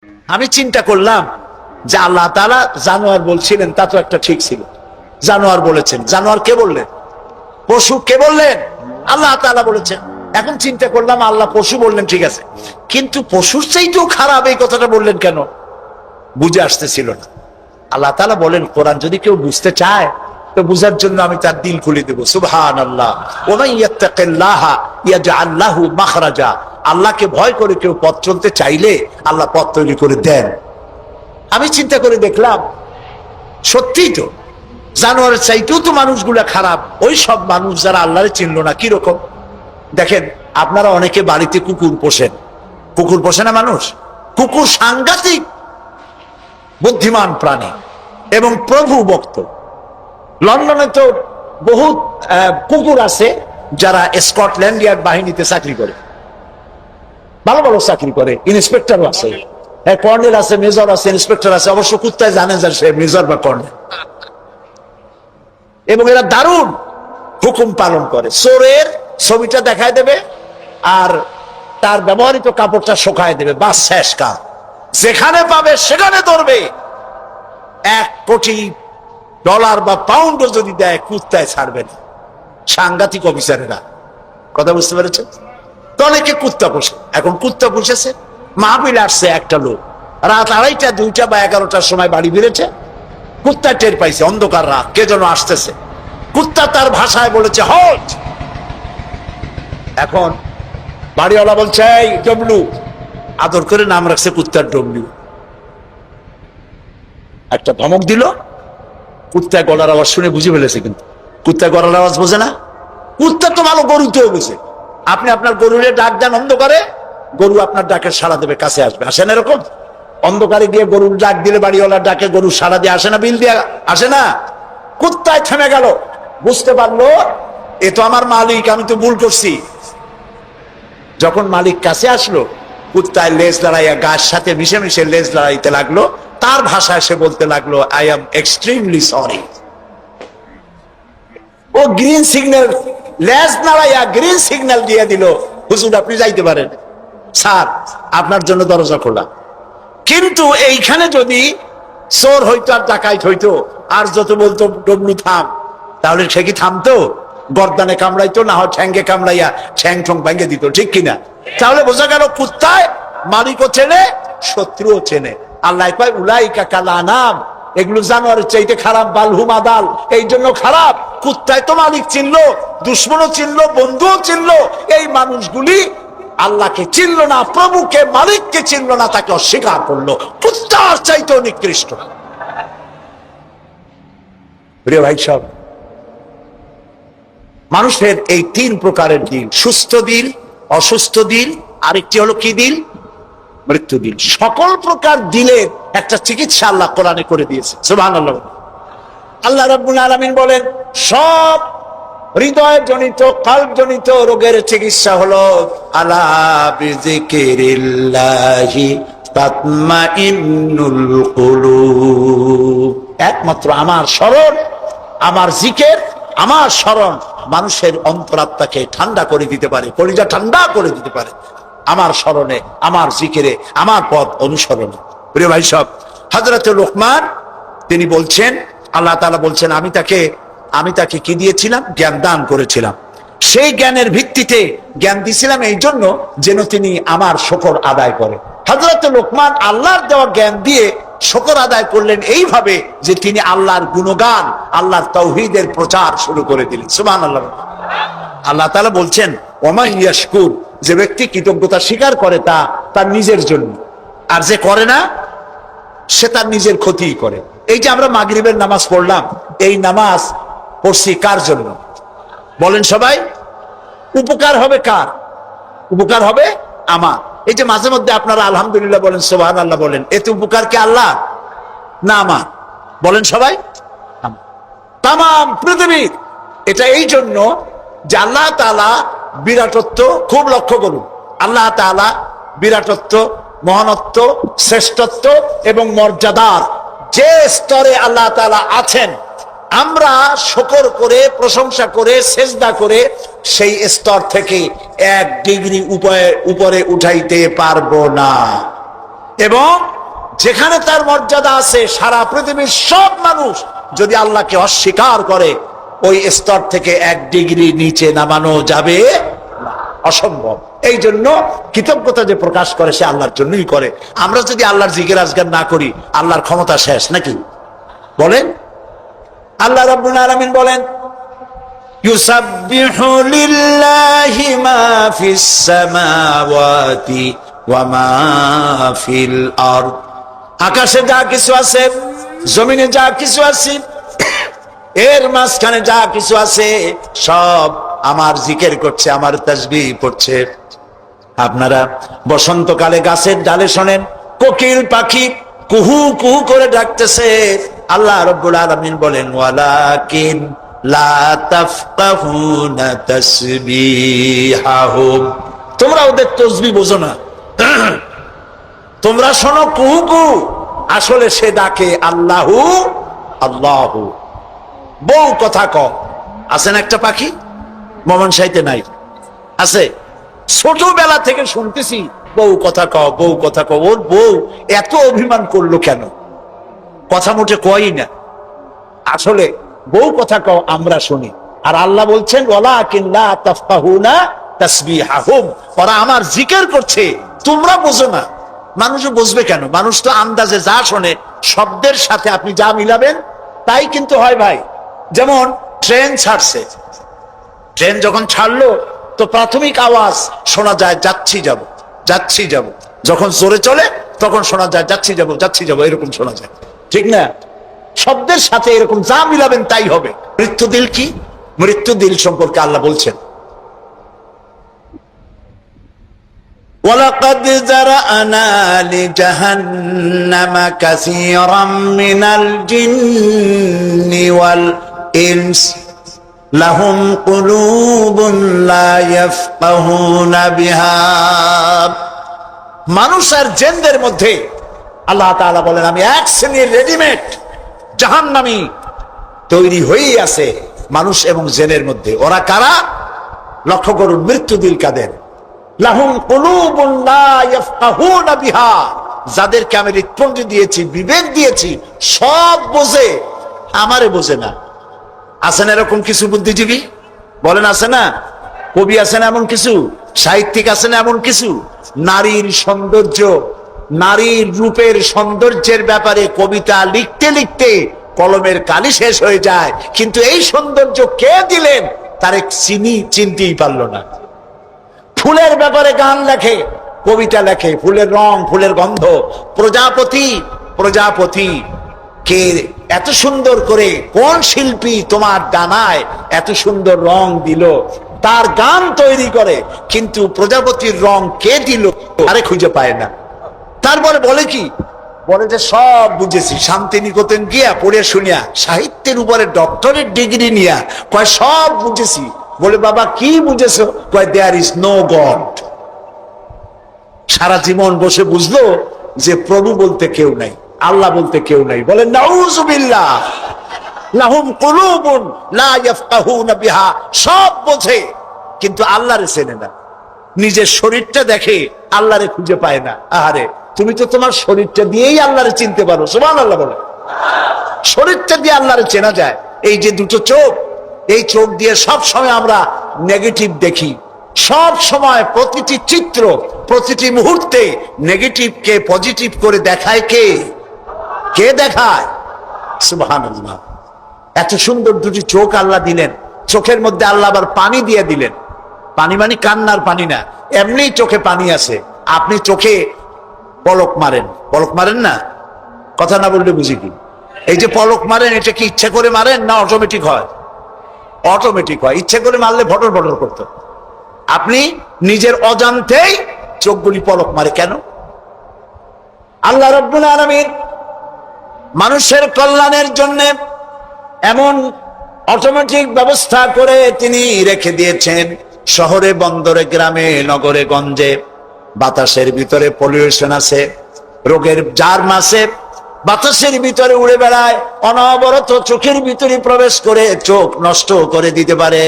আমি চিন্তা করলাম যে আল্লাহ তাআলা জানোয়ার বলছিলেন, তা তো একটা ঠিক ছিল। জানোয়ার বলেছেন, জানোয়ার কে বললেন? পশু কে বললেন? আল্লাহ তাআলা বলেছেন। এখন চিন্তা করলাম আল্লাহ পশু বললেন, ঠিক আছে, কিন্তু পশুর চাইতেও খারাপ এই কথাটা বললেন কেন? বুঝে আসতেছিল না। আল্লাহ তাআলা বলেন, কোরআন যদি কেউ বুঝতে চায় তো বুঝার জন্য আমি তার দিল খুলে দেবো। সুবহানাল্লাহ। ওয়া মান ইয়াত্তাকিল্লাহা ইয়াজআল লাহু মাখরাজা। আল্লাহকে ভয় করে কেউ পথ চলতে চাইলে আল্লাহ পথ তৈরি করে দেন। আমি চিন্তা করে দেখলাম সত্যিই তো জানোয়ারের চাইতেও তো মানুষগুলা খারাপ। ওই সব মানুষ যারা আল্লাহরে চিনল না। কিরকম দেখেন, আপনারা অনেকে বাড়িতে কুকুর পোষেন। কুকুর পোষে না মানুষ? কুকুর সাংঘাতিক বুদ্ধিমান প্রাণী এবং প্রভু ভক্ত। লন্ডনে তো বহুত কুকুর আছে যারা স্কটল্যান্ড ইয়ার্ড বাহিনীতে চাকরি করে, ভালো ভালো চাকরি করে। ইন্সপেক্টরও আছে, কর্নেল আছে, মেজর আছে, ইন্সপেক্টর আছে। অবশ্য কুত্তায় জানে যে সে মেজর বা কর্নেল। এবং এরা দারুণ হুকুম পালন করে। চোরের ছবিটা দেখায় দেবে আর তার ব্যবহৃত কাপড়টা শুকায় দেবে, বাস শেষ কাজ। যেখানে পাবে সেখানে ধরবে। $1 কোটি বা পাউন্ডও যদি দেয় কুত্তায় ছাড়বে না। সাংঘাতিক অফিসারেরা। কথা বুঝতে পেরেছে? তো অনেকে কুত্তা পোষে। এখন কুত্তা পুষেছে, মাহফিল আসছে একটা লোক, রাত 2:30 2টা বা 11টার সময় বাড়ি ফিরেছে। কুত্তা টের পাইছে, অন্ধকার রাত, কে যেন আসতেছে। কুত্তা তার ভাষায় বলেছে হট। এখন বাড়িওয়ালা বলছে এই ডবলু, আদর করে নাম রাখছে কুত্তার ডবলু। একটা ধমক দিল, কুত্তা গলার আওয়াজ শুনে বুঝে ফেলেছে। কিন্তু কুত্তা গলার আওয়াজ বোঝে না। কুত্তা তো ভালো গরুতেও বুঝে। আপনি আপনার গরুরে ডাক দেন অন্ধকারে, গরু আপনার ডাকে সাড়া দেবে, কাছে আসবে। আসে না এরকম? অন্ধকারে গিয়ে গরুর ডাক দিলে বাড়িওয়ালার ডাকে গরু সাড়া দিয়ে আসে না? বিল দিয়ে আসে না? কুত্তায় থেমে গেল, বুঝতে পারলো এ তো আমার মালিক, আমি তো ভুল করছি। যখন মালিক কাছে আসলো, কুত্তায় লেজ লড়াইয়া গাছ সাথে মিশে মিশে লেজ লড়াইতে লাগলো। তার ভাষায় সে বলতে লাগলো, আই এম এক্সট্রিমলি সরি। ও গ্রিন সিগন্যাল, লেজ নাড়াইয়া গ্রিন সিগন্যাল দিয়ে দিল, হুজুর আপনি যাইতে পারেন, স্যার আপনার জন্য দরজা খোলা। কিন্তু এইখানে যদি চোর হইতো আর ডাকাইত হইতো আর যত বলতো ডবলু থাম, তাহলে সে কি থামতো? গর্দানে কামড়াইতো, না হয় ঠ্যাঙ্গে কামড়াইয়া ঠ্যাং ঠং ভেঙে দিত, ঠিক কিনা? তাহলে বোঝা গেল কুত্তায় মালিকও চেনে, শত্রুও চেনে। আল্লাহ কয় উলাইকা কাল আনাম, এগুলো জানোয়ারের চাইতে খারাপ, বালহুম আদাল, এই জন্য খারাপ। কুত্তায় তো মালিক চিনলো, দুশ্মনও চিনলো, বন্ধুও চিনলো। এই মানুষগুলি আল্লাহকে চিনল না, প্রভুকে মালিককে চিনল না, তাকে অস্বীকার করলো। কুত্তার চাইতেও নিকৃষ্ট। প্রিয় ভাই সব, মানুষের এই 3 প্রকারের দিল, সুস্থ দিল, অসুস্থ দিল, আরেকটি হলো কি দিল? মৃত্যু দিল। সকল প্রকার দিলের একটা চিকিৎসা আল্লাহ কোরআনে করে দিয়েছে। সুবহানাল্লাহ। আল্লাহ রাব্বুল আলামিন বলেন, সব হৃদয় জনিত, কলব জনিত রোগের চিকিৎসা হলো আলা বিযিকিরিল্লাহি তাতমাইন্নুল কুলুব। একমাত্র আমার স্মরণ, আমার জিকির, আমার স্মরণ মানুষের অন্তরাত্মাকে ঠান্ডা করে দিতে পারে, কলিজা ঠান্ডা করে দিতে পারে। আমার স্মরণে, আমার জিকিরে, আমার পথ অনুসরণে। প্রিয় ভাই সব, হযরত লোকমান তিনি বলছেন, আল্লাহ তাআলা বলছেন, আমি তাকে কি দিয়েছিলাম? জ্ঞান দান করেছিলাম। সেই জ্ঞানের ভিত্তিতে জ্ঞান দিয়েছিলাম এই জন্য যেন তিনি আমার শুকর আদায় করে। হযরত লোকমান আল্লাহর দেওয়া জ্ঞান দিয়ে শুকর আদায় করলেন এইভাবে যে তিনি আল্লাহর গুণগান, আল্লাহর তাওহীদের প্রচার শুরু করে দিলেন। সুবহানাল্লাহ। আল্লাহ তাআলা বলছেন, ওমান ইয়াশকুর, যে ব্যক্তি কৃতজ্ঞতা স্বীকার করে তা তার নিজের জন্য, আর যে করে না সে তার নিজের ক্ষতিই করে। এই যে আমরা মাগরিবের নামাজ পড়লাম, এই নামাজ পড়ছি কার জন্য? বলেন সবাই। উপকার হবে কার? উপকার হবে আমার। এই যে মাঝে মধ্যে আপনারা আলহামদুলিল্লাহ বলেন, সুবহানাল্লাহ বলেন, এতে উপকার কি আল্লাহ না আমার? বলেন সবাই। তামাম পৃথিবীর এটা এই জন্য যে আল্লাহ তাআলা বিরাটত্ব, খুব লক্ষ্য করুন, আল্লাহ তাআলা বিরাটত্ব, মহানত্ব, শ্রেষ্ঠত্ব এবং মর্যাদার যে স্তরে আল্লাহ তাআলা আছেন, আমরা শুকর করে, প্রশংসা করে, সেজদা করে সেই স্তর থেকে 1 ডিগ্রি উপরে উঠাইতে পারবো না। এবং যেখানে তার মর্যাদা আছে, সারা পৃথিবীর সব মানুষ যদি আল্লাহকে অস্বীকার করে, ওই স্তর থেকে 1 ডিগ্রি নিচে নামানো যাবে না, অসম্ভব। এই জন্য কৃতজ্ঞতা যে প্রকাশ করে সে আল্লাহর জন্যই করে। আমরা যদি আল্লাহর জিকির আজগার না করি, আল্লাহর ক্ষমতা শেষ নাকি? বলেন। আল্লাহ রাব্বুল আলামিন বলেন, ইউসাব্বিহু লিল্লাহি মা ফিস সামাওয়াতি ওয়া মা ফিল আরদ। আকাশে যা কিছু আছে, জমিনে যা কিছু আছে, এর মাঝখানে যা কিছু আছে, সব আমার জিকির করছে, আমার তাসবিহ পড়ছে। আপনারা বসন্তকালে গাছের ডালে শোনেন কোকিল পাখি কুহু কুহু করে ডাকতেছে। আল্লাহ রাব্বুল আলামিন বলেন, ওয়ালাকিন লা তাফকাহুনা তাসবিহাহুম। তোমরা ওদের তাসবিহ বোঝো না, তোমরা শোনো কুহু কুহু, আসলে সে ডাকে আল্লাহু আল্লাহু। বউ কথা কম আছেন একটা পাখি, মমন সাইতে নাই আছে, ছোটবেলা থেকে শুনতেছি বউ কথা কও, বউ কথা কও। ওর বউ এত অভিমান করলো কেন? কথা মোটে কয়ই না। আসলে বউ কথা কও আমরা শুনি, আর আল্লাহ বলছেন ওয়ালাকিন লা তাফকাহুনা তাসবিহাহুম, ওরা আমার জিকির করছে, তোমরা বোঝো না। মানুষ বুঝবে কেন? মানুষ তো আন্দাজে যা শোনে, শব্দের সাথে আপনি যা মিলাবেন তাই কিন্তু হয় ভাই। যেমন ট্রেন ছাড়ছে, ট্রেন যখন ছাড়লো তো প্রাথমিক আওয়াজ শোনা যায় যাচ্ছি যাব, যাচ্ছি যাব। যখন জোরে চলে তখন শোনা যায় যাচ্ছি যাব, যাচ্ছি যাব, এরকম শোনা যায়, ঠিক না? শব্দের সাথে এরকম যা মিলাবেন তাই হবে। মৃত্যু দিল কি? মৃত্যু দিল সম্পর্কে আল্লাহ বলছেন, ওয়ালাকাদ যারানা লিজাহান্নামা কাসীরাম মিনাল জিন্নি ওয়াল ইনস লাহুম কুলুবুন লা ইয়াফকাহুনা বিহা। মানুষ আর জিনদের মধ্যে আল্লাহ তাআলা বলেন, আমি এক শ্রেণীর রেডিমেড জাহান্নামী তৈরি হয়েই আছে মানুষ এবং জিনের মধ্যে। ওরা কারা? লক্ষ্য করুন, মৃত্যু দিল কাদের? লাহুম কুলুবুন লা ইয়াফকাহুনা বিহা, যাদেরকে আমি হৃৎপিণ্ড দিয়েছি, বিবেক দিয়েছি, সব বোঝে, আমারে বোঝে না। আছেন এরকম কিছু বুদ্ধিজীবী? বলেন আছে না? কবি আছেন এমন কিছু, সাহিত্যিক আছেন এমন কিছু। নারীর সৌন্দর্য, নারীর রূপের সৌন্দর্যের ব্যাপারে কবিতা লিখতে লিখতে কলমের কালি শেষ হয়ে যায়, কিন্তু এই সৌন্দর্য কে দিলেন তারে চিনতেই পারল না। ফুলের ব্যাপারে গান লেখে, কবিতা লেখে, ফুলের রং, ফুলের গন্ধ। প্রজাপতি, প্রজাপতি কে এত সুন্দর করে, কোন শিল্পী তোমার ডানায় এত সুন্দর রং দিল, তার গান তৈরি করে, কিন্তু প্রজাপতির রং কে দিল আরে খুঁজে পায় না। তারপরে বলে কি? বলে যে সব বুঝেছি, শান্তিনিকেতন গিয়া পড়ে শুনিয়া, সাহিত্যের উপরে ডক্টরেট ডিগ্রি নিয়া কয় সব বুঝেছি। বলে বাবা কি বুঝেছো? কয় দেয়ার ইজ নো গড। সারা জীবন বসে বুঝলো যে প্রভু বলতে কেউ নাই, আল্লাহ বলতে কেউ নাই। বলে নাউযুবিল্লাহ। লাহুম কুলুবুন লা ইয়াফকাহুনা বিহা, সব বোঝে কিন্তু আল্লাহরে চেনে না। নিজের শরীরটা দেখে, আল্লাহরে খুঁজে পায় না। আহারে, তুমি তো তোমার শরীরটা দিয়েই আল্লাহরে চিনতে পারো। সুবহানাল্লাহ বলো। শরীরটা দিয়ে আল্লাহরে চেনা যায়। এই যে দুটো চোখ, এই চোখ দিয়ে সব সময় আমরা নেগেটিভ দেখি। সব সময় প্রতিটি চিত্র, প্রতিটি মুহূর্তে নেগেটিভকে পজিটিভ করে দেখায় কে? কে দেখায়? সুবহানাল্লাহ। এত সুন্দর দুটি চোখ আল্লাহ দিলেন, চোখের মধ্যে আল্লাহ আবার পানি দিয়ে দিলেন। পানি মানে কান্নার পানি না, এমনি চোখে পানি আছে। আপনি চোখে পলক মারেন, পলক মারেন না? কথা না বললে বুঝি কি? এই যে পলক মারেন, এটা কি ইচ্ছা করে মারেন না অটোমেটিক হয়? অটোমেটিক হয়। ইচ্ছা করে মারলে ভটর ভটর করতো। আপনি নিজের অজান্তেই চোখগুলি পলক মারে কেন? আল্লাহ রাব্বুল আলামিন মানুষের কল্যাণের জন্য এমন অটোমেটিক ব্যবস্থা করে তিনি রেখে দিয়েছেন। শহরে, বন্দরে, গ্রামে, নগরে, গঞ্জে বাতাসের ভিতরে পলিউশন আছে, রোগের জার্ম আছে, বাতাসের ভিতরে উড়ে বেড়ায়, অনবরত চোখের ভিতরে প্রবেশ করে চোখ নষ্ট করে দিতে পারে।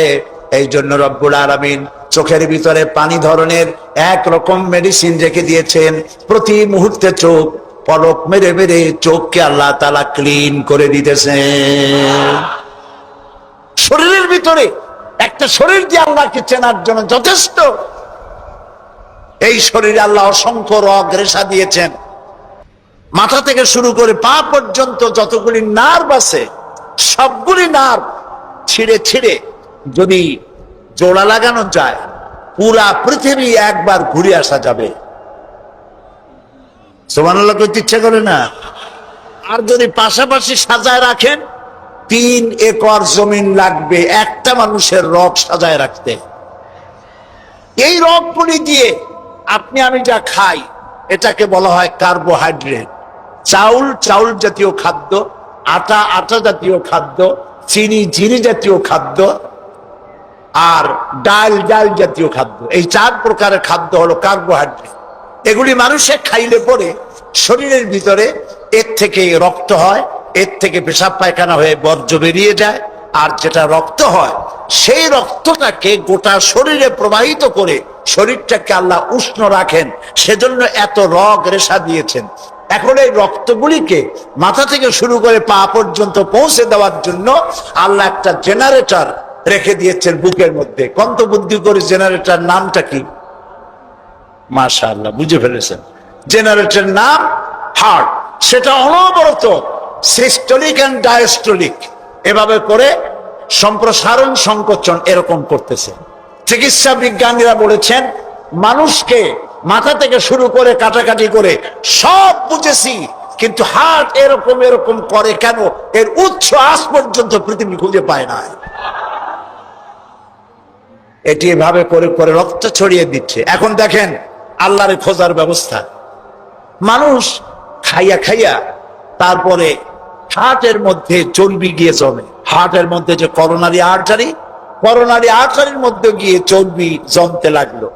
এই জন্য রব্বুল আলামিন চোখের ভিতরে পানি ধরনের একরকম মেডিসিন রেখে দিয়েছেন। প্রতি মুহূর্তে চোখ পলক মেরে মেরে চোখকে আল্লাহ তাআলা ক্লিন করে দিতেছেন। শরীরের ভিতরে একটা শরীর দিয়ে আল্লাহকে চেনার জন্য যথেষ্ট। এই শরীরে আল্লাহ অসংখ্য রগ রেশা দিয়েছেন। মাথা থেকে শুরু করে পা পর্যন্ত যতগুলি নার্ভ আছে, সবগুলি নার্ভ ছিঁড়ে ছিঁড়ে যদি জোড়া লাগানো যায়, পুরা পৃথিবী একবার ঘুরে আসা যাবে। সুবহানাল্লাহ করতে ইচ্ছা করে না? আর যদি পাশাপাশি সাজায় রাখেন, 3 একর জমিন লাগবে একটা মানুষের রগ সাজায় রাখতে। এই রগগুলি দিয়ে আপনি আমি যা খাই, এটাকে বলা হয় কার্বোহাইড্রেট। চাউল চাউল জাতীয় খাদ্য, আটা আটা জাতীয় খাদ্য, চিনি চিনি জাতীয় খাদ্য, আর ডাল ডাল জাতীয় খাদ্য। এই 4 প্রকারের খাদ্য হলো কার্বোহাইড্রেট। এগুলি মানুষে খাইলে পরে শরীরের ভিতরে এর থেকে রক্ত হয়, এর থেকে পেশাব পায়খানা হয়ে বর্জ্য বেরিয়ে যায়। আর যেটা রক্ত হয়, সেই রক্তটাকে গোটা শরীরে প্রবাহিত করে শরীরটাকে আল্লাহ উষ্ণ রাখেন। সেজন্য এত রগ রেশা দিয়েছেন। এখন এই রক্তগুলিকে মাথা থেকে শুরু করে পা পর্যন্ত পৌঁছে দেওয়ার জন্য আল্লাহ একটা জেনারেটর রেখে দিয়েছেন বুকের মধ্যে। কন্ত বুদ্ধি করে জেনারেটর নামটা কি? মাশাআল্লাহ, বুঝে ফেলেছেন। জেনারেটর নাম হার্ট। সেটা অনবরত সিস্টোলিক এন্ড ডায়াস্টোলিক এভাবে করে সম্প্রসারণ সংকোচন এরকম করতেছে। চিকিৎসা বিজ্ঞানীরা বলেছেন, মানুষকে মাথা থেকে শুরু করে কাটাকাটি করে সব বুঝেছি, কিন্তু হার্ট এরকম এরকম করে কেন, এর উৎস আজ পর্যন্ত পৃথিবী খুঁজে পায় না। এটি এভাবে করে করে রক্ত ছড়িয়ে দিচ্ছে। এখন দেখেন আল্লাহর খোঁজার ব্যবস্থা। মানুষ খাইয়া খাইয়া তারপরে হার্টের মধ্যে চর্বি গিয়ে জমে। হার্টের মধ্যে যে করোনারি আর্টারির মধ্যে গিয়ে চর্বি জমতে লাগলো।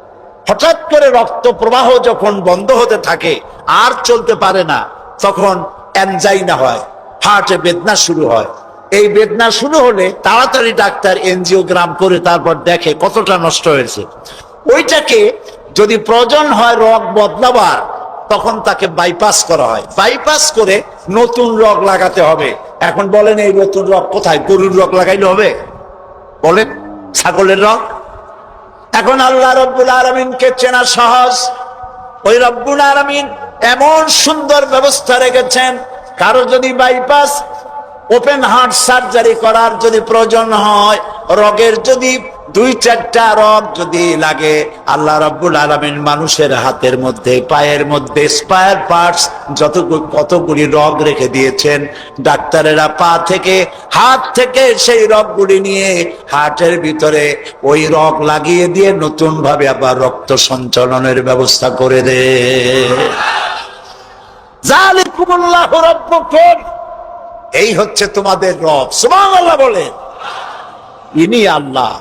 হঠাৎ করে রক্ত প্রবাহ যখন বন্ধ হতে থাকে, আর চলতে পারে না, তখন অ্যানজাইনা হয়, হার্টে বেদনা শুরু হয়। এই বেদনা শুরু হলে তাড়াতাড়ি ডাক্তার এনজিওগ্রাম করে তারপর দেখে কতটা নষ্ট হয়েছে। ওইটাকে যদি প্রয়োজন হয় রগ বদলাবার, তখন তাকে বাইপাস করা হয়। বাইপাস করে নতুন রগ লাগাতে হবে। এখন বলেন এই নতুন রগ কোথায়? গরুর রগ লাগাইলে হবে? বলেন, ছাগলের রগ? এখন আল্লাহ রব্বুল আলামিনকে চেনা সহজ। ওই রব্বুল আলামিন এমন সুন্দর ব্যবস্থা রেখেছেন, কারো যদি বাইপাস ওপেন হার্ট সার্জারি করার যদি প্রয়োজন হয়, রগের যদি 2-4টা রগ যদি লাগে, আল্লাহ রাব্বুল আলামিন মানুষের হাতের মধ্যে, পায়ের মধ্যে স্পায়ার পার্টস কতগুলি রগ রেখে দিয়েছেন। ডাক্তারেরা পা থেকে হাত থেকে সেই রগগুলি নিয়ে হার্টের ভিতরে ওই রগ লাগিয়ে দিয়ে নতুন ভাবে আবার রক্ত সঞ্চালনের ব্যবস্থা করে দেয়। যালিকুমুল্লাহু রাব্বুকুম, এই হচ্ছে তোমাদের রব। সুবহানাল্লাহ বলে। ইনি আল্লাহ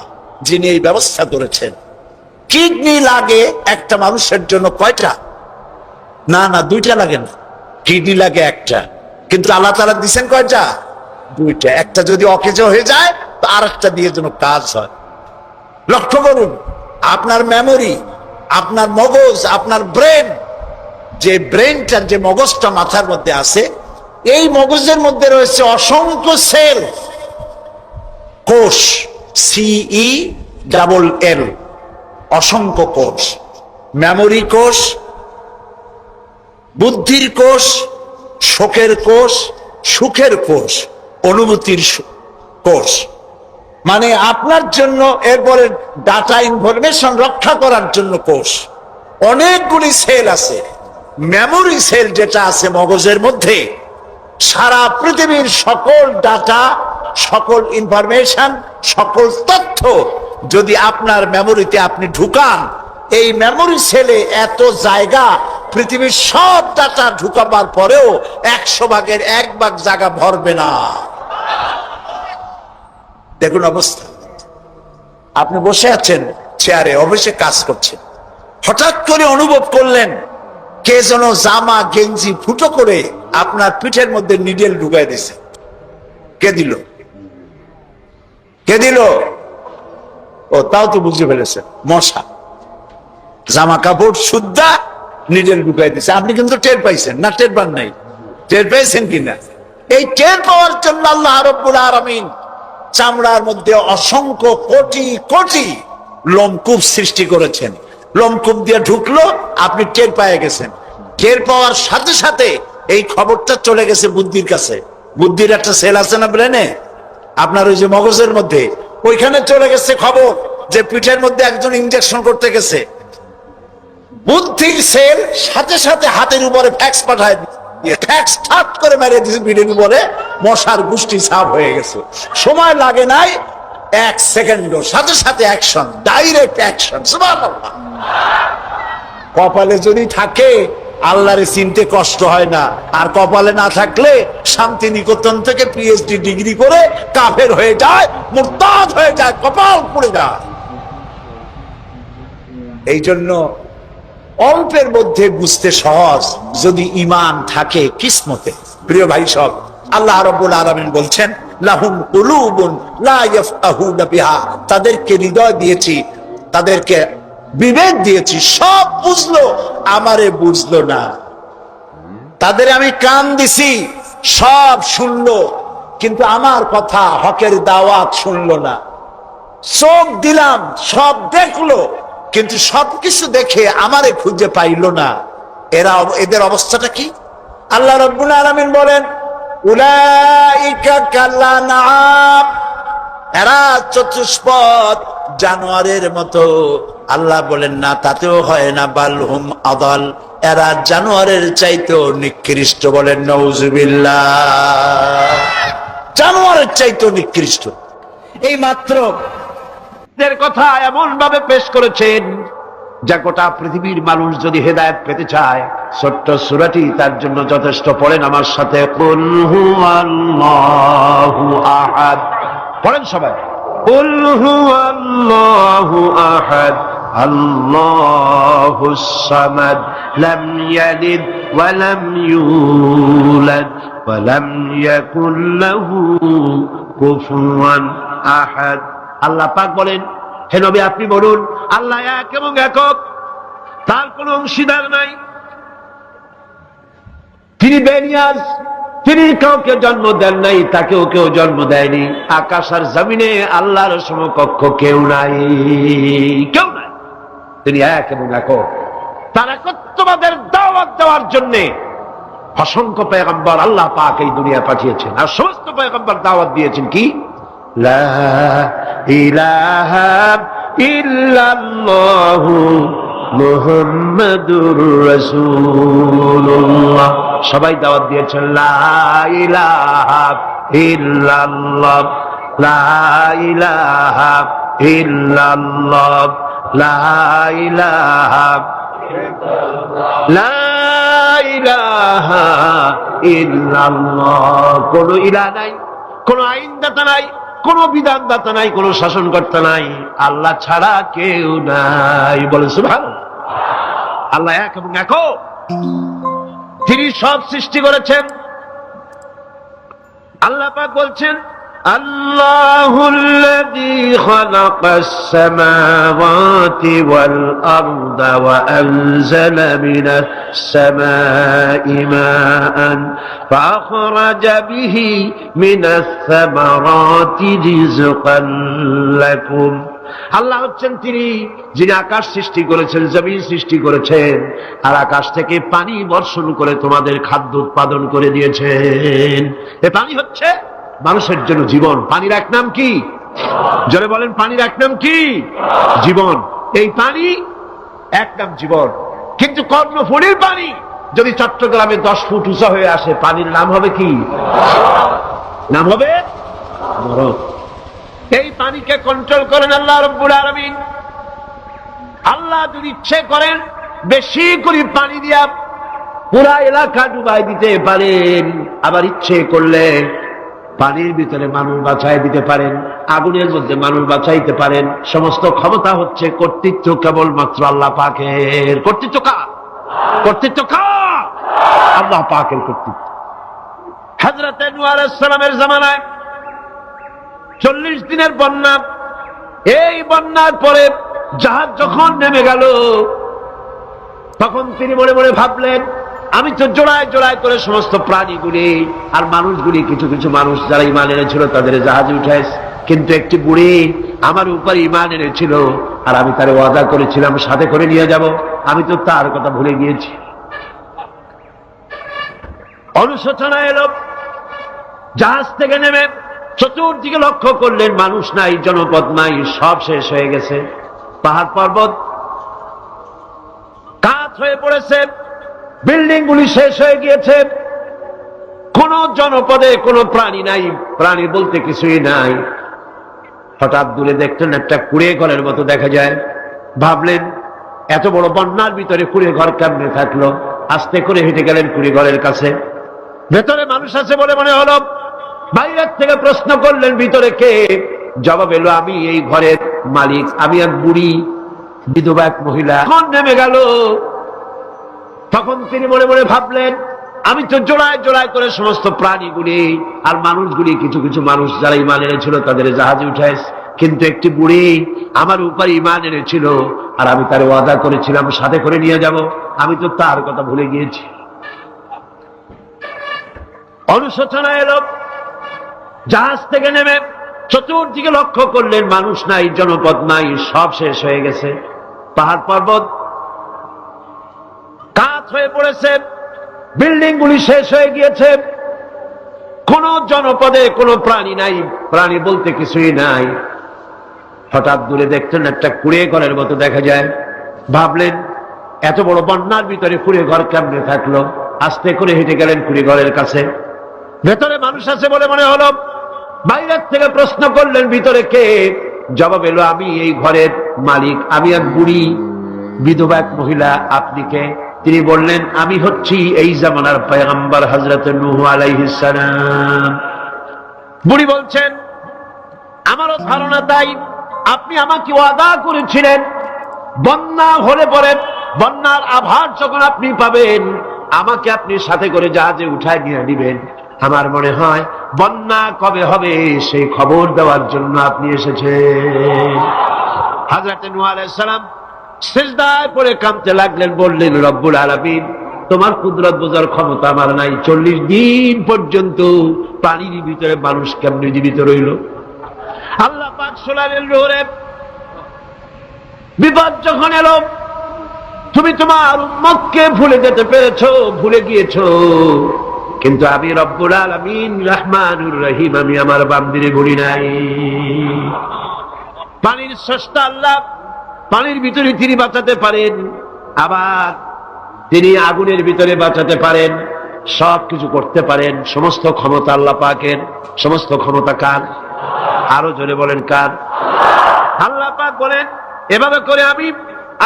যিনি এই ব্যবস্থা করেছেন। কিডনি লাগে একটা মানুষের জন্য কয়টা? না না, 2টা লাগে না, কিডনি লাগে একটা। কিন্তু আল্লাহ তাআলা দিয়েছেন কয়টা? 2টা। একটা যদি অকেজ হয়ে যায়, তো আরেকটা দিয়ে যেন কাজ হয়। লক্ষ্য করুন, আপনার মেমোরি, আপনার মগজ, আপনার ব্রেন, যে ব্রেনটা, যে মগজটা মাথার মধ্যে আছে, এই মগজের মধ্যে রয়েছে অসংখ্য সেল, কোষ, CELL, অসংখ্য কোষ। মেমোরি কোষ, বুদ্ধির কোষ, শোকের কোষ, সুখের কোষ, অনুভূতির কোষ। মানে আপনার জন্য, এরপরে ডাটা ইনফরমেশন রক্ষা করার জন্য কোষ। অনেকগুলি সেল আছে। মেমোরি সেল যেটা আছে মগজের মধ্যে, সারা পৃথিবীর সকল ডাটা, সকল ইনফরমেশন, সকল তথ্য যদি আপনার মেমোরিতে আপনি ঢুকান, এই মেমোরি সেলে এত জায়গা, পৃথিবীর সব ডাটা ঢুকাবার পরেও 100 ভাগের 1 ভাগ জায়গা ভরবে না। দেখুন অবস্থা। আপনি বসে আছেন চেয়ারে, অফিসে কাজ করছেন, হঠাৎ করে অনুভব করলেন কে যেন জামা গেঞ্জি ফুটো করে আপনার পিঠের মধ্যে নিডেল ঢুকাই দিছে। কে দিল? কে দিল? ও তাও তো বুঝে ফেলেছে, মশা। জামা কাপড় শুদ্ধা নিজের ঢুকাই দিচ্ছে। আপনি কিন্তু টের পাইছেন না? টের পান নাই? টের পেয়েছেন কিনা? এই টের পাওয়ার জন্য আল্লাহ রাব্বুল আলামিন চামড়ার মধ্যে অসংখ্য কোটি কোটি লোমকূপ সৃষ্টি করেছেন। লোমকূপ দিয়ে ঢুকলো, আপনি টের পেয়ে গেছেন। টের পাওয়ার সাথে সাথে এই খবরটা চলে গেছে বুদ্ধির কাছে। বুদ্ধির একটা সেল আছে না ব্রেনে, আপনার ওই যে মগজের মধ্যে, ওইখানে চলে গেছে খবর যে পিঠের মধ্যে একজন ইনজেকশন করতে গেছে। বুদ্ধির সেল সাথে সাথে হাতের উপরে ফ্যাক্স পাঠায় দিয়ে ফ্যাক্স ঠাট করে মেরে দিয়েছে পিঠের উপরে, মশার গোষ্ঠী সাফ হয়ে গেছে। সময় লাগে নাই 1 সেকেন্ডও, সাথে সাথে অ্যাকশন, ডাইরেক্ট অ্যাকশন। সুবহানাল্লাহ। কপালে যদি থাকে আল্লাহরে চিনতে কষ্ট হয় না, আর কপালে না থাকলে শান্তিনিকেতন থেকে পিএইচডি ডিগ্রি করে কাফের হয়ে যায়, মুরতাদ হয়ে যায়, কপাল পুড়ে যায়। এই জন্য অল্পের মধ্যে বুঝতে সহজ, যদি ঈমান থাকে কিসমতে। প্রিয় ভাই সব, আল্লাহ রাব্বুল আলামিন বলছেন লাহুম কুলুবুন লা ইয়াফকাহুনা বিহা, তাদেরকে হৃদয় দিয়েছি, তাদেরকে বিবেক দিয়েছি, সব বুঝলো, আমারে বুঝলো না। তাদের আমি কান দিছি, সব শুনলো, কিন্তু আমার কথা হকের দাওয়াত শুনলো না। চোখ দিলাম, সব দেখলো, কিন্তু সবকিছু দেখে আমারে খুঁজে পাইল না। এদের অবস্থাটা কি? আল্লাহ রাব্বুল আলামিন বলেন উলাইকা কাল্লানাম, এরা চতুষ্পদ জানোয়ারের মতো। আল্লাহ বলেন না, তাতেও হয় না, বালহুম আদাল, এরা জানোয়ারের চাইতেও নিকৃষ্ট। বলেন নাউজুবিল্লাহ। জানোয়ারের চাইতেও নিকৃষ্ট। এই মাত্র এর কথা এমন ভাবে পেশ করেছেন যা গোটা পৃথিবীর মানুষ যদি হেদায়েত পেতে চায়, ছোট্ট সূরাটি তার জন্য যথেষ্ট। পড়েন আমার সাথে, কুল হুয়াল্লাহু আহাদ। পড়েন সবাই, কুল হুয়াল্লাহু আহাদ আল্লাহুস সামাদ লাম ইয়ালিদ ওয়া লাম ইউলাদ ওয়া লাম ইয়াকুল লাহু কুফুয়ান আহাদ। আল্লাহ পাক বলেন, হে নবী আপনি বলুন, আল্লাহ এক এবং একক, তার কোন অংশীদার নাই, তিনি বেনিয়াজ, তিনি কাউকে জন্ম দেন নাই, তাকেও কেউ জন্ম দেয়নি। আকাশ আর জমিনে আল্লাহর সমকক্ষ কেউ নাই, কেউ নাই। তিনি এক এবং একক। তার একত্ববাদের দাওয়াত দেওয়ার জন্য অসংখ্য পয়গম্বর আল্লাহ পাক এই দুনিয়া পাঠিয়েছেন, আর সমস্ত পয়গম্বর দাওয়াত দিয়েছেন কি? লা ইলাহা ইল্লাল্লাহু মুহাম্মাদুর রাসূলুল্লাহ। সবাই দাওয়াত দিয়েছেন লা ইলাহা ইল্লাল্লাহ, লা ইলাহা ইল্লাল্লাহ, লা ইলাহা লা ইলাহা ইল্লাল্লাহ। কোন ইলাহ নাই, কোন আইনদাতা নাই, কোন বিধানদাতা নাই, কোন শাসনকর্তা নাই, আল্লাহ ছাড়া কেউ নাই। বলে সুবহানাল্লাহ। আল্লাহ এক এবং একক, তিনি সব সৃষ্টি করেছেন। আল্লাহ পাক বলছেন আল্লাহুল্লাযী খালাকাস সামাওয়াতি ওয়াল আরদা ওয়া আনজালা মিনাস সামাই মাআন ফাআখরাজা বিহি মিনাস সামারাতি রিজকান লাকুম। আল্লাহ হচ্ছেন তিনি যিনি আকাশ সৃষ্টি করেছেন, জমিন সৃষ্টি করেছেন, আর আকাশ থেকে পানি বর্ষণ করে তোমাদের খাদ্য উৎপাদন করে দিয়েছেন। এ পানি হচ্ছে মানুষের জন্য জীবন। পানির এক নাম কি? জোরে বলেন, পানির এক নাম কি? জীবন। এই পানি এক নাম জীবন। কিন্তু কর্ণফুলীর পানি যদি চট্টগ্রামে 10 ফুট উঁচা হয়ে আসে, পানির নাম হবে কি? নাম হবে নরক। এই পানিকে কন্ট্রোল করেন আল্লাহ রাব্বুল আলামিন। আল্লাহ যদি ইচ্ছে করেন বেশি করে পানি দিয়া পুরা এলাকা ডুবাই দিতে পারেন, আবার ইচ্ছে করলে পানির ভিতরে মানুষ বাঁচাই দিতে পারেন, আগুনের মধ্যে মানুষ বাঁচাইতে পারেন। সমস্ত ক্ষমতা হচ্ছে, কর্তৃত্ব কেবলমাত্র আল্লাহ পাকের। কর্তৃত্ব কার? কর্তৃত্ব কার? আল্লাহ পাকের কর্তৃত্ব। হযরত নূহ আলাইহিস সালামের জামানায় 40 দিনের বন্যা, এই বন্যার পরে জাহাজ যখন নেমে গেল, তখন তিনি মনে মনে ভাবলেন, আমি তো জোড়ায় জোড়ায় করে সমস্ত প্রাণীগুলি আর মানুষগুলি, কিছু কিছু মানুষ যারা ঈমান এনেছিল তাদের জাহাজে উঠাইছে, কিন্তু একটি বুড়ি আমার উপর ঈমান এনেছিল আর আমি তার ওয়াদা করেছিলাম সাথে করে নিয়ে যাব, আমি তো তার কথা ভুলে গিয়েছি। অনুশোচনা এলো। জাহাজ থেকে নেমে চতুর্দিকে লক্ষ্য করলেন, মানুষ নাই, জনপদ নাই, সব শেষ হয়ে গেছে। পাহাড় পর্বত কাত হয়ে পড়েছে, বিল্ডিং গুলি শেষ হয়ে গিয়েছে, কোন জনপদে কোনো প্রাণী নাই, প্রাণী বলতে কিছুই নাই। হঠাৎ দূরে দেখলেন একটা কুড়ে ঘরের মতো দেখা যায়। ভাবলেন, এত বড় বন্যার ভিতরে কুড়ে ঘর কেমনে থাকলো? আস্তে করে হেঁটে গেলেন কুড়ে ঘরের কাছে। ভেতরে মানুষ আছে বলে মনে হলো। বাইরের থেকে প্রশ্ন করলেন, ভিতরে কে? জবাব এলো, আমি এই ঘরের মালিক, আমি এক বুড়ি বিধবা এক মহিলা। এখন নেমে গেল। তখন তিনি মনে মনে ভাবলেন, আমি তো জোড়ায় জোড়ায় করে সমস্ত প্রাণীগুলি আর মানুষগুলি, কিছু কিছু মানুষ যারা ঈমান এনেছিল তাদের জাহাজে উঠাইছে, কিন্তু একটি বুড়ি আমার উপর ঈমান এনেছিল আর আমি তার ওয়াদা করেছিলাম সাথে করে নিয়ে যাব, আমি তো তার কথা ভুলে গিয়েছি। অনুশোচনা এলো। জাহাজ থেকে নেমে চতুর্দিকে লক্ষ্য করলেন, মানুষ নাই, জনপদ নাই, সব শেষ হয়ে গেছে। পাহাড় পর্বত কাত হয়ে পড়েছে, বিল্ডিং গুলি শেষ হয়ে গিয়েছে, কোন জনপদে কোনো প্রাণী নাই, প্রাণী বলতে কিছুই নাই। হঠাৎ দূরে দেখলেন একটা কুড়ে ঘরের মতো দেখা যায়। ভাবলেন, এত বড় বন্যার ভিতরে কুড়ে ঘর কেমনে থাকলো? আস্তে করে হেঁটে গেলেন কুড়ে ঘরের কাছে। ভেতরে মানুষ আছে বলে মনে হলো। বাইরের থেকে প্রশ্ন করলেন, ভিতরে কে? জবাব এলো, আমি এই ঘরের মালিক, আমি এক বুড়ি বিধবা এক মহিলা, আপনি কে? তিনি বললেন, আমি হচ্ছি এই জামানার পয়গম্বর হযরত নূহ আলাইহিস সালাম। বুড়ি বলছেন, আমারও ধারণা তাই, আপনি আমাকে ওয়াদা করেছিলেন বন্যা হলে পরে, বন্যার আভাস যখন আপনি পাবেন আমাকে আপনি সাথে করে জাহাজে উঠায় নিয়ে দিবেন। আমার মনে হয় বন্যা কবে হবে সেই খবর দেওয়ার জন্য আপনি এসেছেন। হযরত নূহ আলাইহিস সালাম সিজদায় পড়ে কাঁদতে লাগলেন, বললেন, রব্বুল আলামিন, তোমার কুদরত বোঝার ক্ষমতা আমার নাই। 40 দিন পর্যন্ত পানির ভিতরে মানুষ কেমনে জীবিত রইল? আল্লাহ পাক শোনালেন, রোরে বিপদ যখন এলো, তুমি তোমার উম্মতকে ভুলে যেতে পেরেছো, ভুলে গিয়েছো, কিন্তু আমি রব্বুল আলামিন রহমানুর রহিম, আমি আমার বান্দিরে ভুলি নাই। পানির স্রষ্টা আল্লাহ, পানির ভিতরে তিনি বাঁচাতে পারেন, আবার তিনি আগুনের ভিতরে বাঁচাতে পারেন, সবকিছু করতে পারেন। সমস্ত ক্ষমতা আল্লাহ পাকের। সমস্ত ক্ষমতা কার? আরো জোরে বলেন, কার? আল্লাহ পাক বলেন, এভাবে করে আমি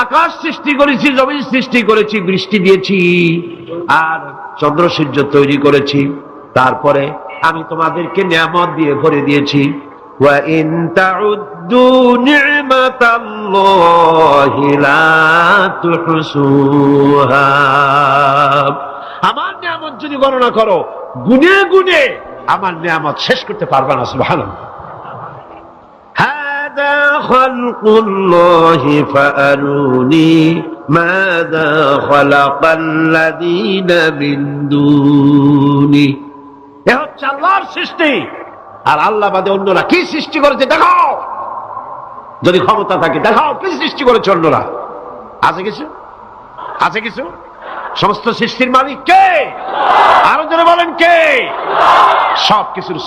আকাশ সৃষ্টি করেছি, জমিন সৃষ্টি করেছি, বৃষ্টি দিয়েছি আর চন্দ্র সূর্য তৈরি করেছি, তারপরে আমি তোমাদেরকে নিয়ামত দিয়ে ভরে দিয়েছি। ওয়া ইন তাউদ্দু নি'মাতাল্লাহি লা তুহসুহা। আমার নিয়ামত যদি গণনা করো, গুনে গুনে আমার নিয়ামত শেষ করতে পারবে না। সুবহানাল্লাহ। হাদা খালকুল্লাহি ফাআরুনি মাযা খালাকাল্লাযীনা মিন দুনি। এ হচ্ছে আল্লাহর সৃষ্টি, আর আল্লাহ বাদে অন্যরা কি সৃষ্টি করেছে দেখাও। যদি ক্ষমতা থাকে দেখাও কি সৃষ্টি করেছে অন্যরা। আছে কিছু? আছে কিছু? সমস্ত সৃষ্টির মালিক কে? আরো জোরে বলেন, কে? সব কিছুর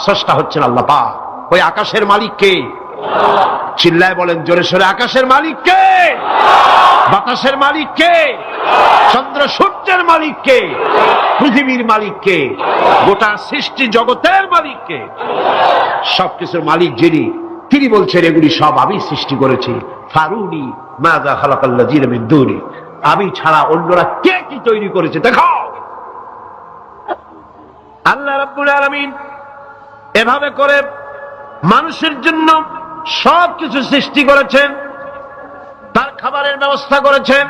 স্রষ্টা হচ্ছেন আল্লাহ পাক। ওই আকাশের মালিক কে? চিল্লায় বলেন জোরে সোরে, আকাশের মালিক কে? বাতাসের মালিক কে? চন্দ্র সূর্যের মালিক কে? পৃথিবীর মালিক কে? গোটা সৃষ্টি জগতের মালিক কে? সবকিছুর মালিক যিনি, তিনি বলছেন এগুলি সব আমি সৃষ্টি করেছি। ফারুনি মাযা খালাকাল্লাযীনা মিন দুনি। আমি ছাড়া অন্যরা কে কি তৈরি করেছে দেখাও। আল্লাহ রাব্বুল আলামিন এভাবে করে মানুষের জন্য সবকিছু সৃষ্টি করেছেন। তার খাবারের ব্যবস্থা করেছেন,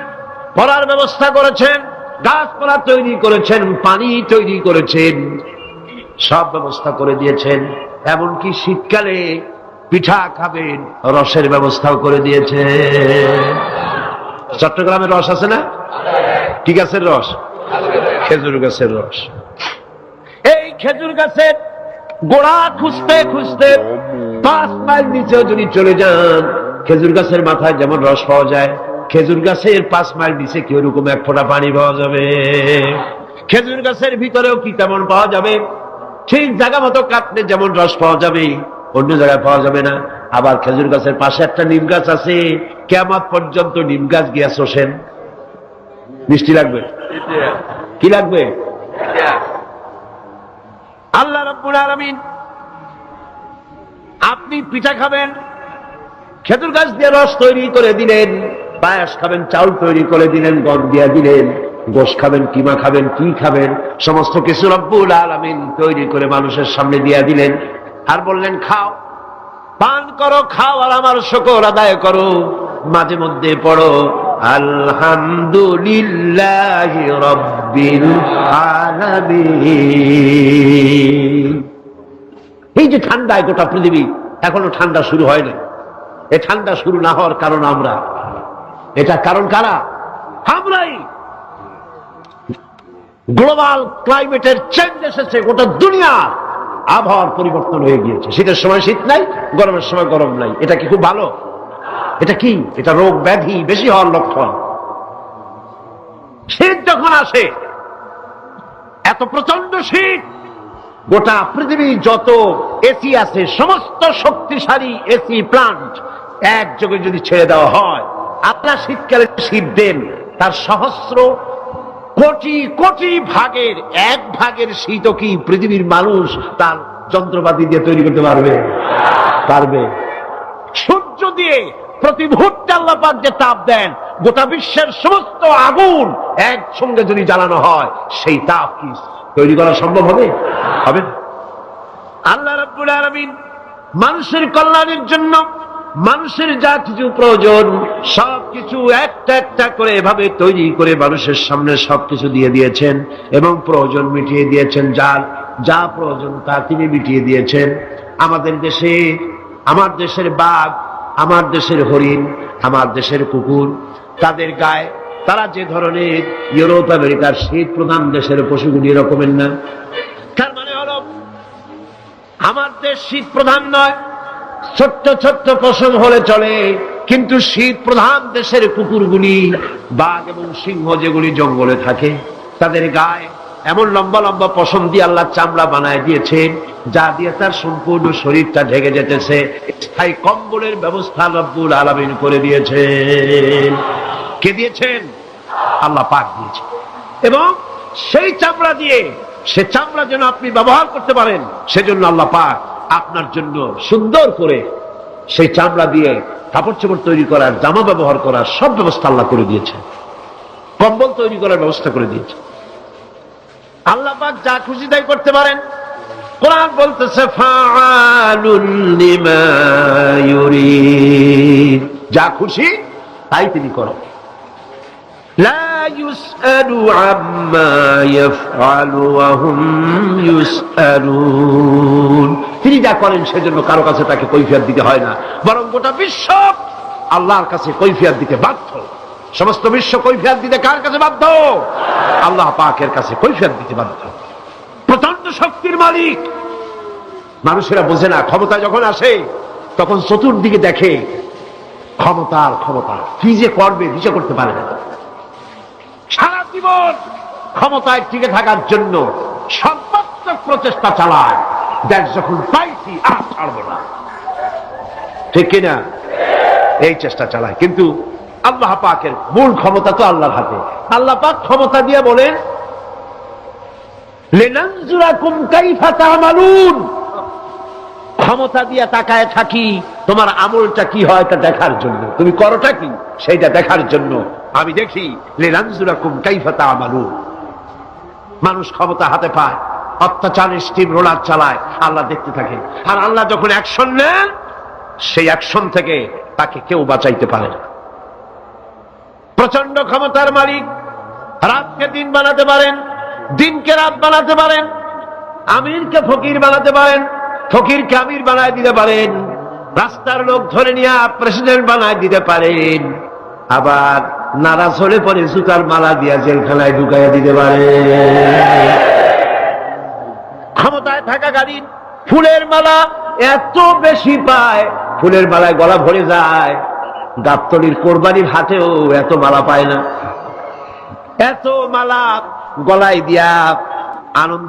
পড়ার ব্যবস্থা করেছেন, গাছপালা তৈরি করেছেন, পানি তৈরি করেছেন, সব ব্যবস্থা করে দিয়েছেন। এমনকি শীতকালে পিঠা খাবেন, রসের ব্যবস্থাও করে দিয়েছে। চট্টগ্রামের রস আছে না? কি গাছের রস? খেজুর গাছের রস। এই খেজুর গাছের গোড়া খুঁজতে খুঁজতে 5 মাইল নিচেও যদি চলে যান, খেজুর গাছের মাথায় যেমন রস পাওয়া যায়, খেজুর গাছের 5 মাইল নিচে কি ওরকম এক ফোঁটা পানি পাওয়া যাবে? খেজুর গাছের ভিতরেও কি তেমন পাওয়া যাবে? ঠিক জায়গা মতো কাটলে যেমন রস পাওয়া যাবে, অন্য জায়গায় পাওয়া যাবে না। আবার খেজুর গাছের পাশে একটা নিম গাছ আছে, কিয়ামত পর্যন্ত নিম গাছ গিয়া শোষেন। মিষ্টি লাগবে? কি লাগবে? আল্লাহ রাব্বুল আলামিন, আপনি পিঠা খাবেন, খেজুর গাছ দিয়ে রস তৈরি করে দিলেন, পায়াস খাবেন, চাউল তৈরি করে দিলেন, গম দিয়ে দিলেন, গোশ খাবেন, কিমা খাবেন, কি খাবেন, সমস্ত কিছু রব্বুল আলামিন তৈরি করে মানুষের সামনে দিয়ে দিলেন। আর বললেন খাও, পান করো, খাও, আর আমার শুকর আদায় করো। মাঝে মধ্যে পড়ো আলহামদুলিল্লাহি রাব্বিল আলামিন। এই যে ঠান্ডায় গোটা পৃথিবী, এখনো ঠান্ডা শুরু হয় না। এই ঠান্ডা শুরু না হওয়ার কারণ আমরা। এটা কারণ কারা? আমরাই। গ্লোবাল ক্লাইমেটের চেঞ্জ এসেছে, গোটা দুনিয়া আবহাওয়ার পরিবর্তন হয়ে গিয়েছে। শীতের সময় শীত নাই, গরমের সময় গরম নাই। এটা কি খুব ভালো? এটা কি? এটা রোগ ব্যাধি বেশি হওয়ার লক্ষণ। শীত যখন আসে, এত প্রচন্ড শীত, গোটা পৃথিবী যত এসি আছে, সমস্ত শক্তিশালী এসি প্লান্ট একযোগে যদি ছেড়ে দেওয়া হয়, আপনার শীতকালে শীত দেন, তার সহস্র কোটি কোটি ভাগের 1 ভাগের শীতও কি পৃথিবীর মানুষ তার যন্ত্রপাতি দিয়ে তৈরি করতে পারবে? পারবে। সূর্য দিয়ে প্রতি মুহূর্তে আল্লাহ পাক যে তাপ দেন, গোটা বিশ্বের সমস্ত আগুন একসঙ্গে যদি জ্বালানো হয়, সেই তাপ কি তৈরি করা সম্ভব হবে? হবে না। আল্লাহ রাব্বুল আলামিন মানুষের কল্যাণের জন্য মানুষের যা কিছু প্রয়োজন সবকিছু একটা একটা করে এভাবে তৈরি করে মানুষের সামনে সবকিছু দিয়ে দিয়েছেন এবং প্রয়োজন মিটিয়ে দিয়েছেন। যার যা প্রয়োজন তা তিনি মিটিয়ে দিয়েছেন। আমাদের দেশে, আমার দেশের বাঘ, আমার দেশের হরিণ, আমার দেশের কুকুর, তাদের গায়ে তারা যে ধরনের ইউরোপ আমেরিকার শীত প্রধান দেশের পশুগুলি এরকমের না। তার মানে হলো আমার দেশ শীত প্রধান নয়, ছোট্ট ছোট্ট পশম হলে চলে, কিন্তু শীত প্রধান দেশের কুকুরগুলি, বাঘ এবং সিংহ যেগুলি জঙ্গলে থাকে, তাদের গায়ে এমন লম্বা লম্বা পশম দিয়ে আল্লাহ চামড়া বানায় দিয়েছেন, যা দিয়ে তার সম্পূর্ণ শরীরটা ঢেকে যেতেছে। স্থায়ী কম্বলের ব্যবস্থা রব্বুল আলামিন করে দিয়েছেন। কে দিয়েছেন? আল্লাহ পাক দিয়েছেন। এবং সেই চামড়া দিয়ে, সে চামড়া যেন আপনি ব্যবহার করতে পারেন, সেজন্য আল্লাহ পাক আপনার জন্য সুন্দর করে সেই চামড়া দিয়ে কাপড় চোপড় তৈরি করার, জামা ব্যবহার করার সব ব্যবস্থা আল্লাহ করে দিয়েছেন। কম্বল তৈরি করার ব্যবস্থা করে দিয়েছেন। আল্লাহ পাক যা খুশি তাই করতে পারেন। কোরআন বলতেছে ফাআলুন লিমা ইউরিদ, যা খুশি তাই তিনি করেন। লা ইউসআলু আম্মা ইয়াফআলু ওয়া হুম ইউসআলুন, তিনি যা করেন সেজন্য কারো কাছে তাকে কৈফিয়ত দিতে হয় না, বরং গোটা বিশ্ব আল্লাহর কাছে কৈফিয়ত দিতে বাধ্য। সমস্ত বিশ্ব কৈফিয়ত দিতে কার কাছে বাধ্য? আল্লাহ পাকের কাছে কৈফিয়ত দিতে বাধ্য। প্রচন্ড শক্তির মালিক। মানুষেরা বোঝে না, ক্ষমতা যখন আসে তখন চতুর্দিকে দেখে ক্ষমতার ক্ষমতা, কি যে করবে দিশা করতে পারে না। সারা জীবন ক্ষমতায় টিকে থাকার জন্য সর্বাত্মক প্রচেষ্টা চালায়, দেখ যখন পাইছি আর ছাড়বো না, ঠিক কিনা? এই চেষ্টা চালায়। কিন্তু আল্লাহ পাকের মূল ক্ষমতা তো আল্লাহর হাতে। আল্লাহ পাক ক্ষমতা দিয়ে বলেন লিনানজুরাকুম কাইফা তা'মালুন, ক্ষমতা দিয়ে তাকায় থাকি তোমার আমলটা কি হয় তা দেখার জন্য, তুমি করোটা কি সেইটা দেখার জন্য আমি দেখি। লিনানজুরাকুম কাইফা তা'মালুন। মানুষ ক্ষমতা হাতে পায়, অত্যাচারের স্টিম রোলার চালায়, আল্লাহ দেখতে থাকে। আর আল্লাহ যখন অ্যাকশন নেন, সেই অ্যাকশন থেকে তাকে কেউ বাঁচাইতে পারে না। প্রচন্ড ক্ষমতার মালিক। রাতকে দিন বানাতে পারেন, দিনকে রাত বানাতে পারেন, আমিরকে ফকির বানাতে পারেন, ফকিরকে আমির বানায় দিতে পারেন। রাস্তার লোক ধরে নিয়ে প্রেসিডেন্ট বানায় দিতে পারেন, আবার নারাজ হলে পরে জুতার মালা দিয়া জেলখানায় ঢুকাইয়া দিতে পারে। ক্ষমতায় থাকাকালীন ফুলের মালা এত বেশি পায়, ফুলের মালায় গলা ভরে যায়। গাবতলীর কোরবানির হাটেও এত মালা পায় না। এত মালা গলায় দিয়া আনন্দ